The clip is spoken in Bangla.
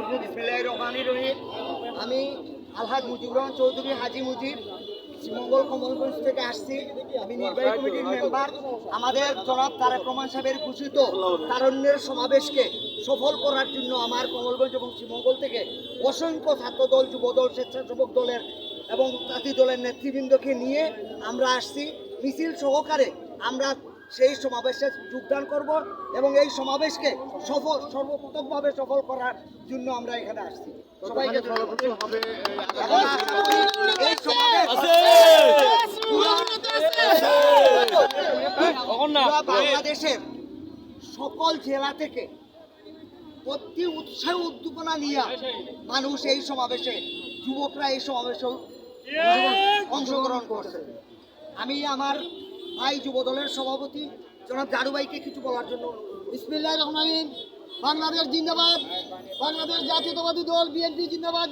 বিসমিল্লাহির রহমানির রহিম। আমি আলহাজ মুজিবুর রহমান চৌধুরী হাজি মুজিব শ্রীমঙ্গল কমলগঞ্জ থেকে আসছি। আমি নির্বাহী কমিটির মেম্বার। আমাদের জনাব তারেক রহমান সাহেবের ঘোষিত তারুণ্যের সমাবেশকে সফল করার জন্য আমার কমলগঞ্জ এবং শ্রীমঙ্গল থেকে অসংখ্য ছাত্রদল, যুবদল, স্বেচ্ছাসেবক দলের এবং জাতি দলের নেতৃবৃন্দকে নিয়ে আমরা আসছি। মিছিল সহকারে আমরা সেই সমাবেশে যোগদান করব এবং এই সমাবেশকে সর্বোত্তমভাবে সফল করার জন্য আমরা এখানে আসছি। সবাইকে এই সমাবেশ বাংলাদেশের সকল জেলা থেকে অতি উৎসাহ উদ্দীপনা নিয়ে মানুষ এই সমাবেশে, যুবকরা এই সমাবেশে অংশগ্রহণ করছে। আমি আমার ভাই যুবদলের সভাপতি জনাব জারু ভাইকে কিছু বলার জন্য। বিসমিল্লাহির রহমানির রহিম। বাংলাদেশ জিন্দাবাদ, বাংলাদেশ জাতীয়তাবাদী দল বিএনপি জিন্দাবাদ।